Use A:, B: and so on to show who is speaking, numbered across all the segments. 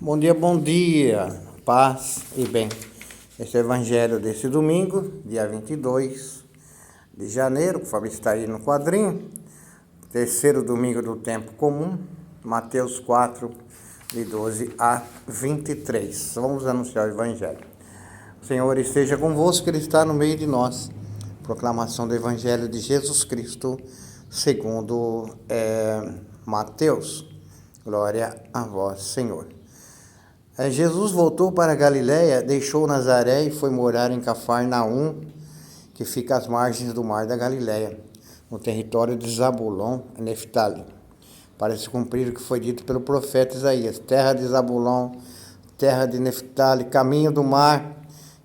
A: Bom dia, paz e bem. Esse é o evangelho desse domingo, dia 22 de janeiro, conforme está aí no quadrinho, terceiro domingo do tempo comum, Mateus 4, de 12 a 23. Vamos anunciar o evangelho. O Senhor esteja convosco, Ele está no meio de nós. Proclamação do evangelho de Jesus Cristo, segundo Mateus. Glória a vós, Senhor. Jesus voltou para a Galiléia, deixou Nazaré e foi morar em Cafarnaum, que fica às margens do mar da Galiléia, no território de Zabulon e Neftali, para se cumprir o que foi dito pelo profeta Isaías: terra de Zabulon, terra de Neftali, caminho do mar,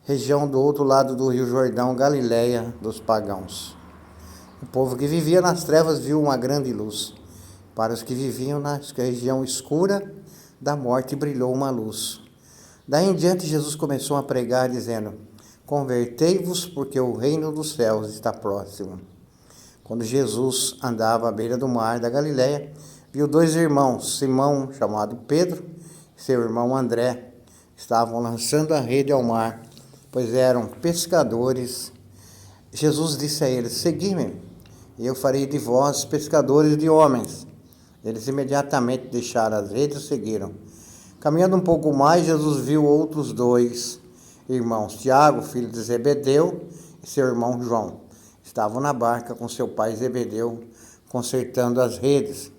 A: região do outro lado do rio Jordão, Galiléia dos pagãos. O povo que vivia nas trevas viu uma grande luz. Para os que viviam na região escura da morte brilhou uma luz. Daí em diante Jesus começou a pregar, dizendo: convertei-vos, porque o reino dos céus está próximo. Quando Jesus andava à beira do mar da Galiléia, viu dois irmãos, Simão, chamado Pedro, e seu irmão André, estavam lançando a rede ao mar, pois eram pescadores. Jesus disse a eles: segui-me, e eu farei de vós pescadores de homens. Eles imediatamente deixaram as redes e seguiram. Caminhando um pouco mais, Jesus viu outros dois irmãos, Tiago, filho de Zebedeu, e seu irmão João. Estavam na barca com seu pai Zebedeu, consertando as redes.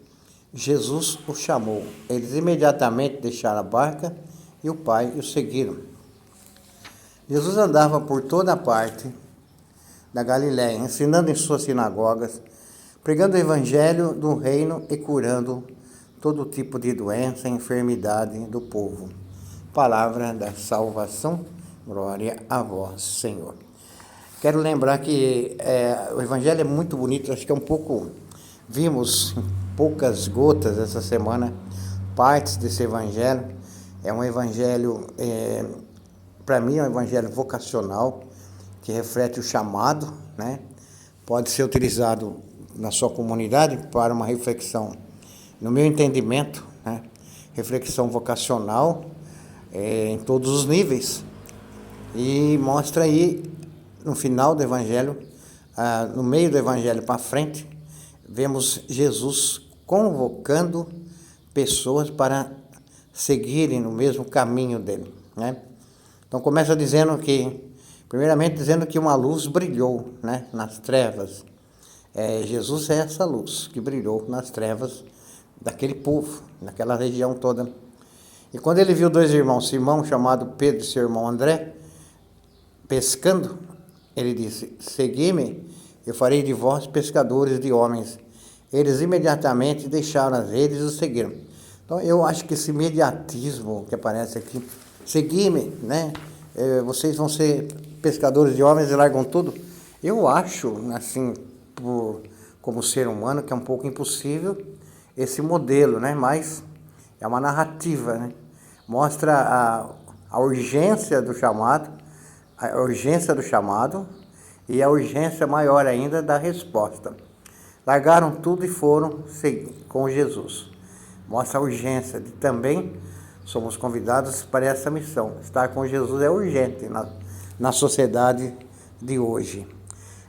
A: Jesus os chamou. Eles imediatamente deixaram a barca e o pai o seguiram. Jesus andava por toda a parte da Galiléia, ensinando em suas sinagogas, pregando o evangelho do reino e curando todo tipo de doença e enfermidade do povo. Palavra da salvação, glória a vós, Senhor. Quero lembrar que o evangelho é muito bonito, acho que é um pouco, vimos em poucas gotas essa semana, partes desse evangelho. É um evangelho, para mim é um evangelho vocacional, que reflete o chamado, né? Pode ser utilizado na sua comunidade para uma reflexão, no meu entendimento, né? Reflexão vocacional em todos os níveis, e mostra aí no final do evangelho, no meio do evangelho para frente, vemos Jesus convocando pessoas para seguirem no mesmo caminho dele, né? Então começa primeiramente dizendo que uma luz brilhou, né, nas trevas. Jesus é essa luz que brilhou nas trevas daquele povo, naquela região toda. E quando ele viu dois irmãos, Simão, chamado Pedro, e seu irmão André, pescando, ele disse: segui-me, eu farei de vós pescadores de homens. Eles imediatamente deixaram as redes e o seguiram. Então eu acho que esse imediatismo que aparece aqui, segui-me, né? Vocês vão ser pescadores de homens e largam tudo. Eu acho, assim, como ser humano, que é um pouco impossível esse modelo, né? Mas é uma narrativa, né? Mostra a urgência do chamado, e a urgência maior ainda da resposta. Largaram tudo e foram seguir com Jesus. Mostra a urgência de também somos convidados para essa missão. Estar com Jesus é urgente na sociedade de hoje.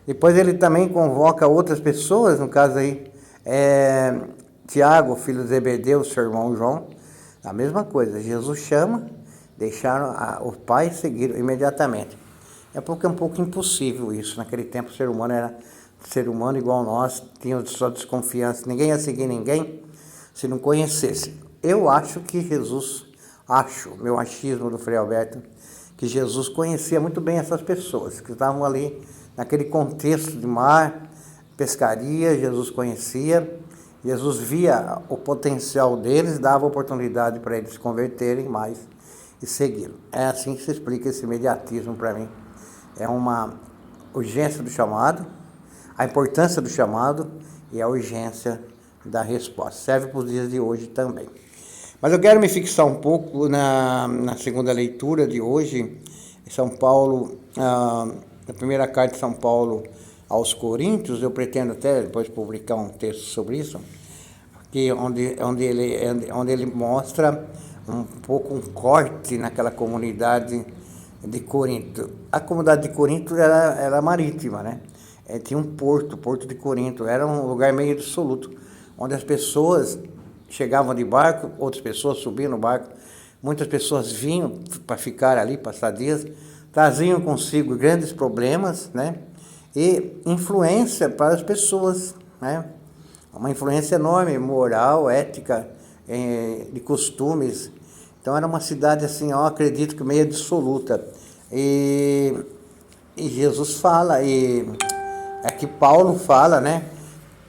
A: Depois ele também convoca outras pessoas, no caso aí, Tiago, filho de Zebedeu, seu irmão João, a mesma coisa. Jesus chama, deixaram o pai e seguiram imediatamente. É porque é um pouco impossível isso. Naquele tempo o ser humano era ser humano igual nós, tinha sua desconfiança. Ninguém ia seguir ninguém se não conhecesse. Eu acho que meu achismo do Frei Alberto, que Jesus conhecia muito bem essas pessoas que estavam ali naquele contexto de mar, pescaria. Jesus conhecia, Jesus via o potencial deles, dava oportunidade para eles se converterem mais e segui-lo. É assim que se explica esse imediatismo para mim. É uma urgência do chamado, a importância do chamado e a urgência da resposta. Serve para os dias de hoje também. Mas eu quero me fixar um pouco na segunda leitura de hoje, São Paulo, na primeira carta de São Paulo aos Coríntios. Eu pretendo até depois publicar um texto sobre isso, onde ele mostra um pouco um corte naquela comunidade de Corinto. A comunidade de Corinto era marítima, né? Tinha um Porto de Corinto, era um lugar meio dissoluto, onde as pessoas chegavam de barco, outras pessoas subiam no barco, muitas pessoas vinham para ficar ali, passar dias, traziam consigo grandes problemas, né? E influência para as pessoas, né? Uma influência enorme, moral, ética, de costumes. Então era uma cidade assim, eu acredito que meio dissoluta. E Jesus fala, e é que Paulo fala, né,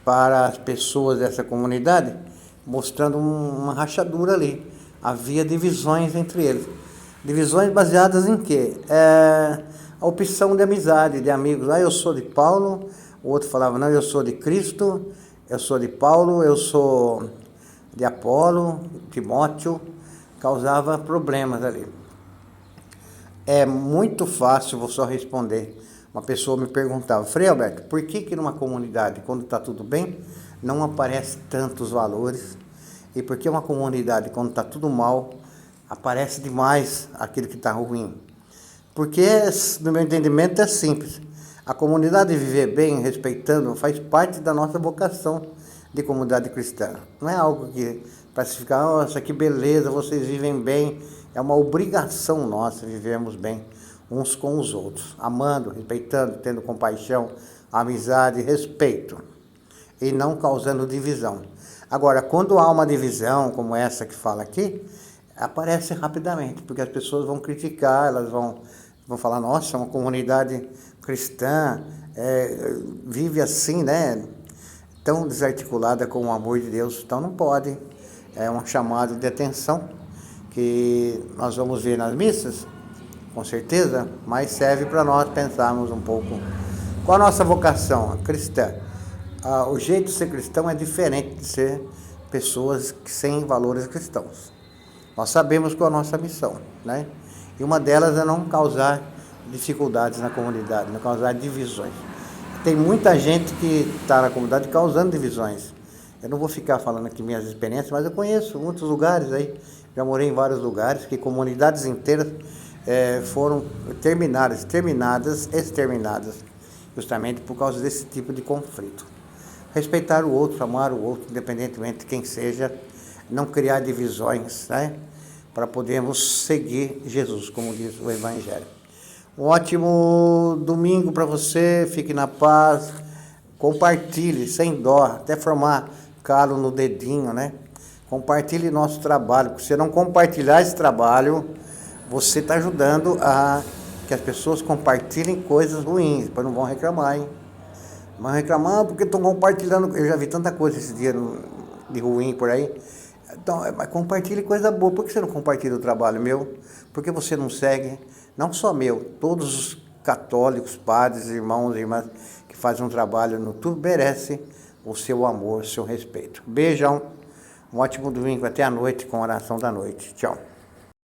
A: para as pessoas dessa comunidade, mostrando uma rachadura ali. Havia divisões entre eles. Divisões baseadas em quê? A opção de amizade, de amigos. Eu sou de Paulo, o outro falava, não, eu sou de Cristo, eu sou de Paulo, eu sou de Apolo, Timóteo, causava problemas ali. É muito fácil vou só responder. Uma pessoa me perguntava, Frei Alberto, por que numa comunidade, quando está tudo bem, não aparece tantos valores? E por que uma comunidade, quando está tudo mal, aparece demais aquilo que está ruim? Porque, no meu entendimento, é simples. A comunidade viver bem, respeitando, faz parte da nossa vocação de comunidade cristã. Não é algo que, para se ficar, nossa, que beleza, vocês vivem bem. É uma obrigação nossa vivermos bem uns com os outros, amando, respeitando, tendo compaixão, amizade, respeito, e não causando divisão. Agora, quando há uma divisão, como essa que fala aqui, aparece rapidamente, porque as pessoas vão criticar, elas vão falar, nossa, uma comunidade cristã vive assim, né? Tão desarticulada com o amor de Deus, então não pode. É um chamado de atenção que nós vamos ver nas missas, com certeza, mas serve para nós pensarmos um pouco qual a nossa vocação cristã. O jeito de ser cristão é diferente de ser pessoas sem valores cristãos. Nós sabemos qual é a nossa missão, né? E uma delas é não causar dificuldades na comunidade, não causar divisões. Tem muita gente que está na comunidade causando divisões. Eu não vou ficar falando aqui minhas experiências, mas eu conheço muitos lugares aí, já morei em vários lugares, que comunidades inteiras foram exterminadas, justamente por causa desse tipo de conflito. Respeitar o outro, amar o outro, independentemente de quem seja, não criar divisões, né? Para podermos seguir Jesus, como diz o Evangelho. Um ótimo domingo para você, fique na paz, compartilhe sem dó, até formar calo no dedinho, né? Compartilhe nosso trabalho, porque se você não compartilhar esse trabalho, você está ajudando a que as pessoas compartilhem coisas ruins, depois não vão reclamar, hein? Vão reclamar porque estão compartilhando, eu já vi tanta coisa esse dia de ruim por aí. Então, mas compartilhe coisa boa. Por que você não compartilha o trabalho meu? Por que você não segue? Não só meu, todos os católicos, padres, irmãos e irmãs que fazem um trabalho no YouTube merecem o seu amor, o seu respeito. Beijão, um ótimo domingo, até a noite com a oração da noite. Tchau.